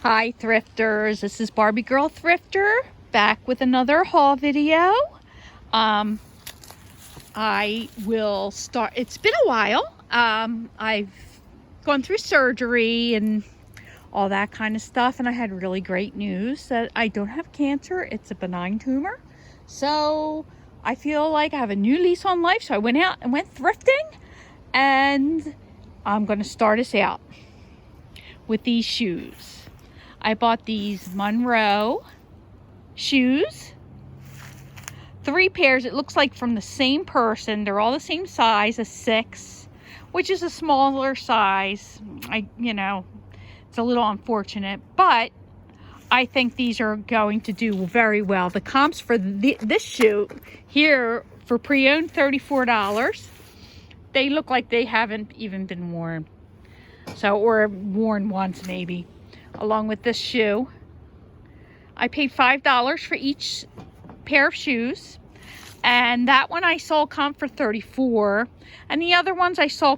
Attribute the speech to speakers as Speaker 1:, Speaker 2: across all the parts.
Speaker 1: Hi thrifters, this is Barbie Girl Thrifter back with another haul video. I will start, it's been a while. I've gone through surgery and all that kind of stuff, and I had really great news that I don't have cancer. It's a benign tumor. So I feel like I have a new lease on life. So I went out and went thrifting, and I'm going to start us out with these shoes. I bought these Monroe shoes, 3 pairs. It looks like from the same person. They're all the same size, a 6, which is a smaller size. It's a little unfortunate, but I think these are going to do very well. The comps for this shoe here for pre-owned, $34. They look like they haven't even been worn. So, or worn once maybe. Along with this shoe, I paid $5 for each pair of shoes, and that one I saw comp for $34, and the other ones I saw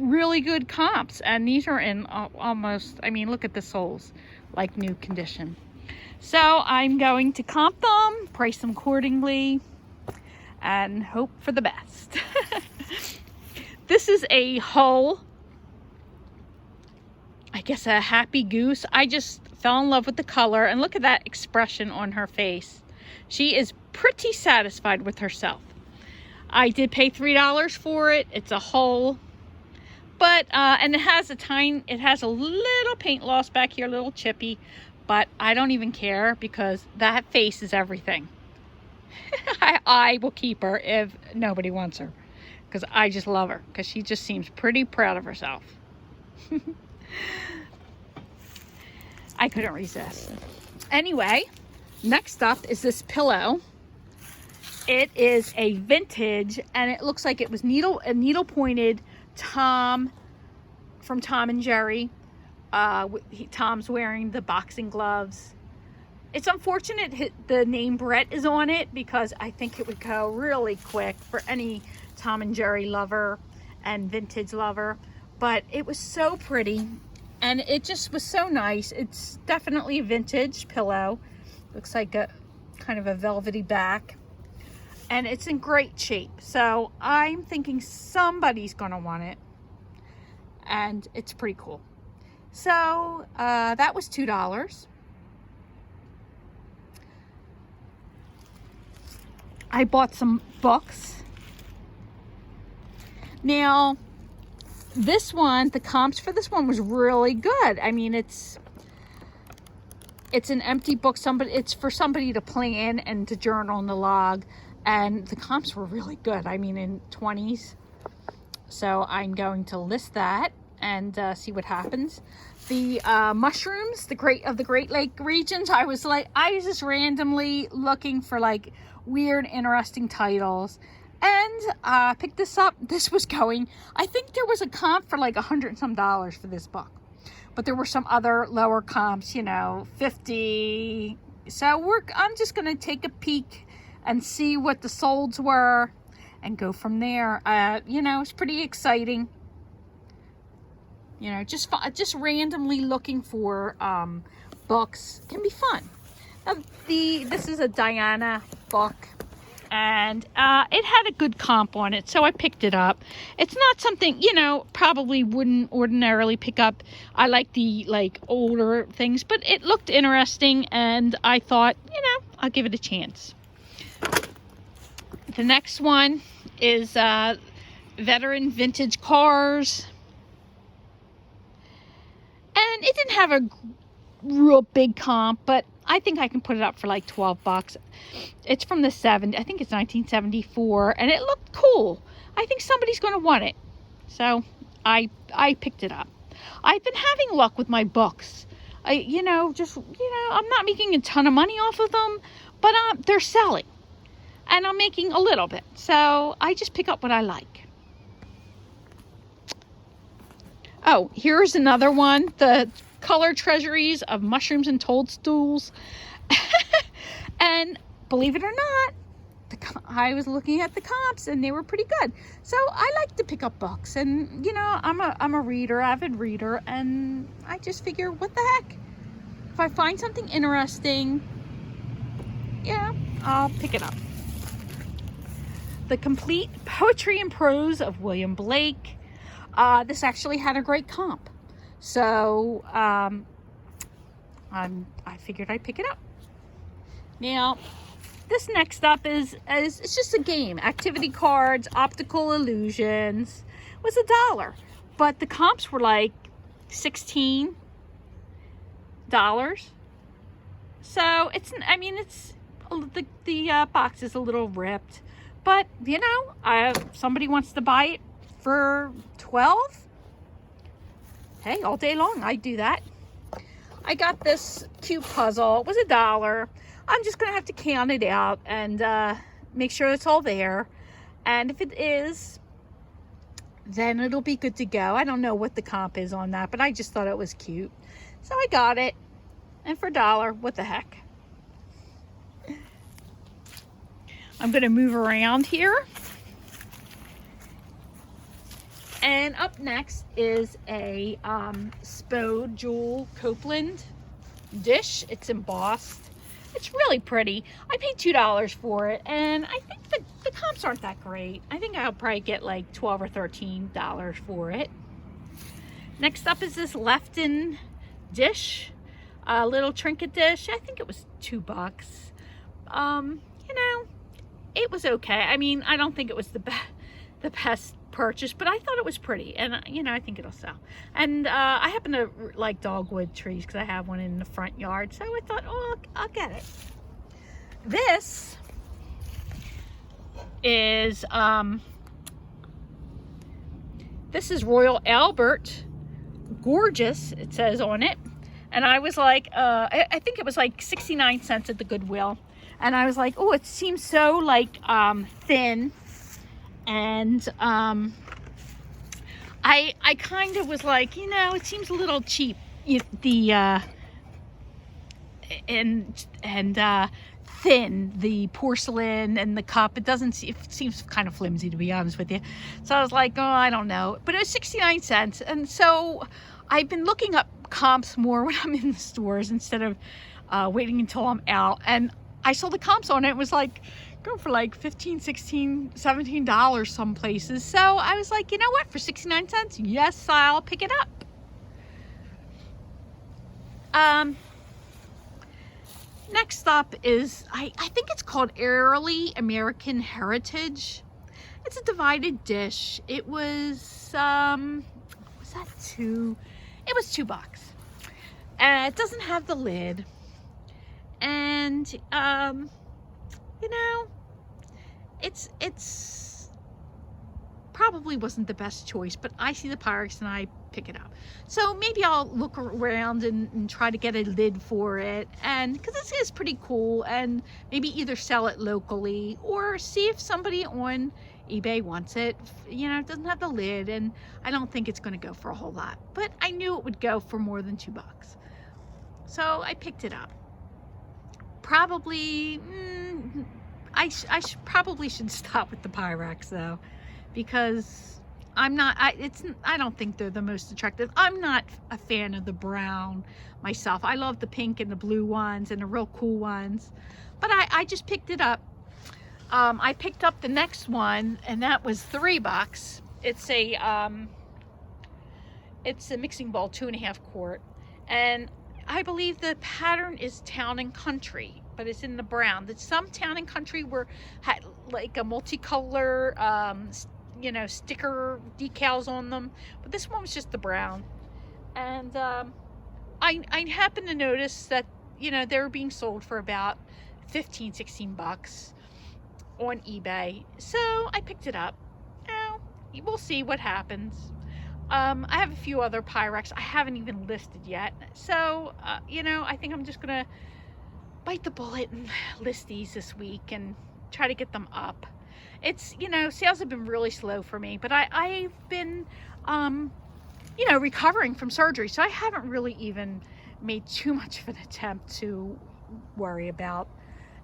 Speaker 1: really good comps, and these are in almost, look at the soles, like new condition. So I'm going to comp them, price them accordingly, and hope for the best. This is a whole, I guess, a happy goose. I just fell in love with the color, and look at that expression on her face. She is pretty satisfied with herself. I did pay $3 for it. It's a whole, but and it has a little paint loss back here, a little chippy, but I don't even care because that face is everything. I will keep her if nobody wants her, because I just love her, because she just seems pretty proud of herself. I couldn't resist. Anyway, next up is this pillow. It is a vintage, and it looks like it was needle pointed Tom from Tom and Jerry. Tom's wearing the boxing gloves. It's unfortunate the name Brett is on it, because I think it would go really quick for any Tom and Jerry lover and vintage lover. But it was so pretty, and it just was so nice. It's definitely a vintage pillow. Looks like a kind of a velvety back, and it's in great shape. So I'm thinking somebody's gonna want it, and it's pretty cool. So that was $2. I bought some books. Now, this one, the comps for this one was really good. It's an empty book. It's for somebody to plan and to journal and to log, and the comps were really good. In 20s. So I'm going to list that and see what happens. The mushrooms, the Great Lake regions. I was just randomly looking for like weird, interesting titles, and picked this up. This was going, I think there was a comp for like $100 and some for this book, but there were some other lower comps, 50. So I'm just gonna take a peek and see what the solds were and go from there. It's pretty exciting. Just randomly looking for books can be fun. Now, this is a Diana book, and it had a good comp on it, so I picked it up. It's not something, probably wouldn't ordinarily pick up. I like the older things, but it looked interesting, and I thought, I'll give it a chance. The next one is Veteran Vintage Cars, and it didn't have a real big comp, but I think I can put it up for like $12. It's from the 70s. I think it's 1974, and it looked cool. I think somebody's going to want it, so I picked it up. I've been having luck with my books. I'm not making a ton of money off of them, but they're selling, and I'm making a little bit. So I just pick up what I like. Oh, here's another one. The Color Treasuries of Mushrooms and Toadstools. And believe it or not, I was looking at the comps, and they were pretty good. So I like to pick up books, and I'm a reader, avid reader, and I just figure, what the heck? If I find something interesting, yeah, I'll pick it up. The Complete Poetry and Prose of William Blake. This actually had a great comp. So I figured I'd pick it up. Now, this next up is it's just a game. Activity cards, optical illusions. It was $1. But the comps were like $16. So it's, I mean, it's, the box is a little ripped. But, you know, somebody wants to buy it for $12. Hey, all day long, I'd do that. I got this cute puzzle. It was $1. I'm just going to have to count it out and make sure it's all there. And if it is, then it'll be good to go. I don't know what the comp is on that, but I just thought it was cute. So I got it. And for $1, what the heck. I'm going to move around here. And up next is a Spo Jewel Copeland dish. It's embossed. It's really pretty. I paid $2 for it, and I think the comps aren't that great. I think I'll probably get like $12 or $13 for it. Next up is this Lefton dish, a little trinket dish. I think it was $2. You know, it was okay. I mean, I don't think it was the best purchase, but I thought it was pretty, and you know, I think it'll sell. And I happen to like dogwood trees because I have one in the front yard, so I thought, oh, I'll get it. This is Royal Albert, gorgeous, it says on it. And I was like, I think it was like 69 cents at the Goodwill, and I was like, oh, it seems so like thin. And I kind of was like, you know, it seems a little cheap. Thin, the porcelain and the cup. It seems kind of flimsy, to be honest with you. So I was like, oh, I don't know. But it was 69 cents. And so I've been looking up comps more when I'm in the stores instead of waiting until I'm out. And I saw the comps on it. It was like, go for like $15, $16, $17 some places. So I was like, you know what, for 69 cents, yes, I'll pick it up. Next up is, I think it's called Early American Heritage. It's a divided dish. It was, was that $2? It was $2. It doesn't have the lid. And, you know, it's probably wasn't the best choice, but I see the Pyrex and I pick it up. So maybe I'll look around and try to get a lid for it, and because this is pretty cool, and maybe either sell it locally or see if somebody on eBay wants it. You know, it doesn't have the lid, and I don't think it's going to go for a whole lot, but I knew it would go for more than $2. So I picked it up. Probably, I probably should stop with the Pyrex though, because I don't think they're the most attractive. I'm not a fan of the brown myself. I love the pink and the blue ones and the real cool ones, but I just picked it up. I picked up the next one, and that was $3. It's a mixing bowl, 2.5 quart, and I believe the pattern is Town and Country, but it's in the brown. That some Town and Country had like a multicolor, you know, sticker decals on them, but this one was just the brown. And I happened to notice that, you know, they were being sold for about $15, $16 on eBay, so I picked it up. Now we'll see what happens. I have a few other Pyrex I haven't even listed yet. So, you know, I think I'm just going to bite the bullet and list these this week and try to get them up. It's, you know, sales have been really slow for me, but I've been, you know, recovering from surgery. So I haven't really even made too much of an attempt to worry about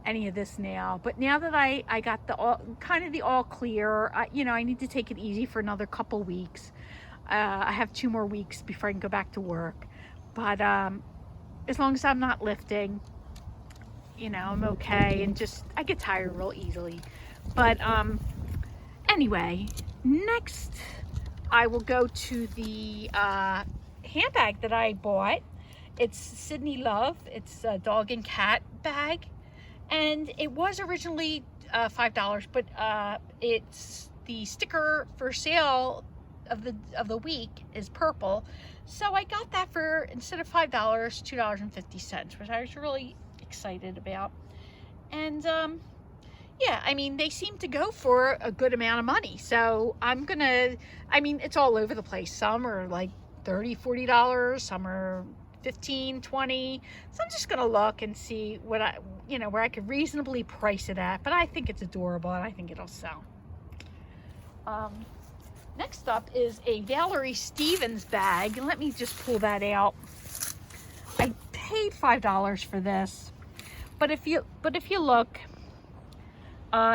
Speaker 1: any of this now. But now that I got the all clear, you know, I need to take it easy for another couple weeks. I have 2 more weeks before I can go back to work, but as long as I'm not lifting, you know, I'm okay. And just, I get tired real easily. But anyway, next I will go to the handbag that I bought. It's Sydney Love. It's a dog and cat bag, and it was originally $5, but it's the sticker for sale of the week is purple, so I got that for, instead of $5, $2.50, which I was really excited about. And yeah, I mean, they seem to go for a good amount of money, so I'm gonna, I mean, it's all over the place. Some are like $30, $40, some are 15, 20. So I'm just gonna look and see what I, you know, where I could reasonably price it at. But I think it's adorable, and I think it'll sell. Next up is a Valerie Stevens bag. Let me just pull that out. I paid $5 for this, but if you look,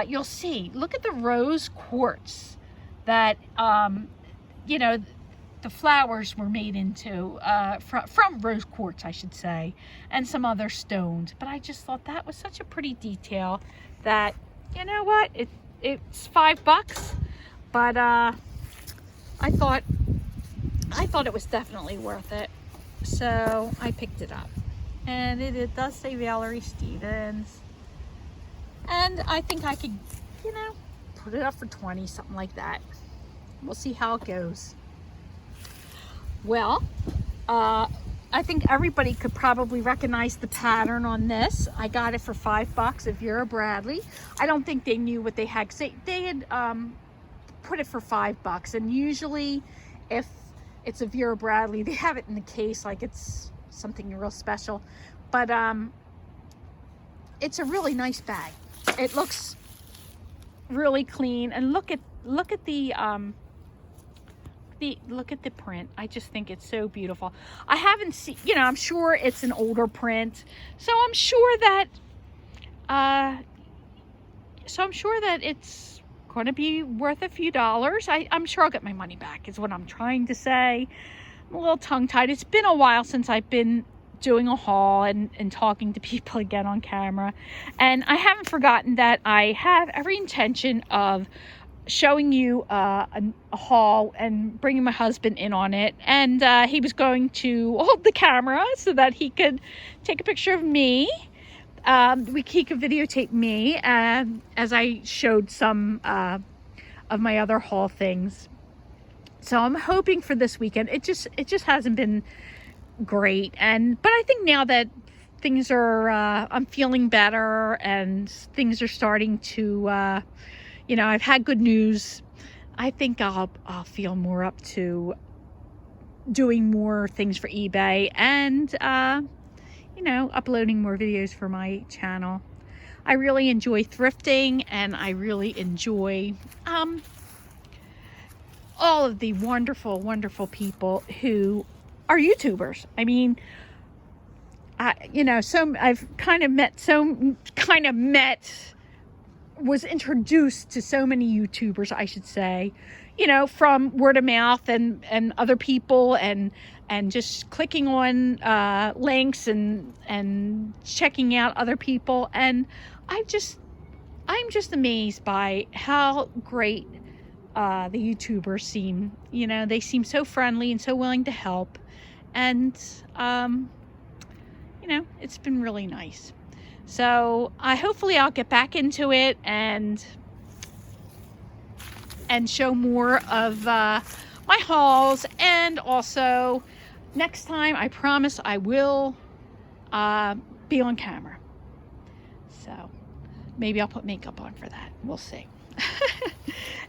Speaker 1: you'll see. Look at the rose quartz that you know, the flowers were made into from rose quartz, I should say, and some other stones. But I just thought that was such a pretty detail that, you know what, it's $5, but I thought it was definitely worth it, so I picked it up. And it does say Valerie Stevens, and I think I could, you know, put it up for 20, something like that. We'll see how it goes. Well, I think everybody could probably recognize the pattern on this. I got it for $5 of Vera Bradley. I don't think they knew what they had, because they had put it for $5, and usually if it's a Vera Bradley, they have it in the case like it's something real special. But it's a really nice bag. It looks really clean, and look at the print. I just think it's so beautiful. I haven't seen, you know, I'm sure it's an older print, so I'm sure that it's going to be worth a few dollars. I'm sure I'll get my money back, is what I'm trying to say. I'm a little tongue-tied. It's been a while since I've been doing a haul and talking to people again on camera, and I haven't forgotten that I have every intention of showing you a haul and bringing my husband in on it. And he was going to hold the camera so that he could take a picture of me. He could videotape me as I showed some of my other haul things. So I'm hoping for this weekend. It just hasn't been great, but I think now that things are I'm feeling better and things are starting to you know, I've had good news, I think I'll feel more up to doing more things for eBay and you know, uploading more videos for my channel. I really enjoy thrifting, and I really enjoy all of the wonderful people who are YouTubers. I mean, you know, I've was introduced to so many YouTubers, I should say, you know, from word of mouth and other people, and just clicking on links and checking out other people. And I'm just amazed by how great the YouTubers seem. You know, they seem so friendly and so willing to help, and you know, it's been really nice. So hopefully I'll get back into it and show more of my hauls. And also next time, I promise I will be on camera. So maybe I'll put makeup on for that. We'll see.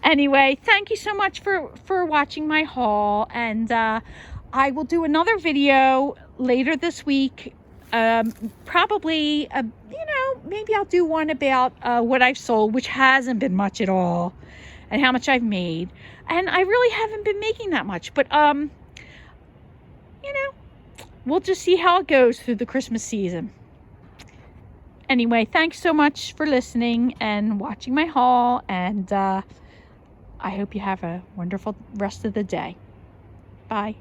Speaker 1: Anyway, thank you so much for watching my haul. And I will do another video later this week. Probably, you know, maybe I'll do one about what I've sold, which hasn't been much at all, and how much I've made. And I really haven't been making that much, but you know, we'll just see how it goes through the Christmas season. Anyway, thanks so much for listening and watching my haul, and I hope you have a wonderful rest of the day. Bye.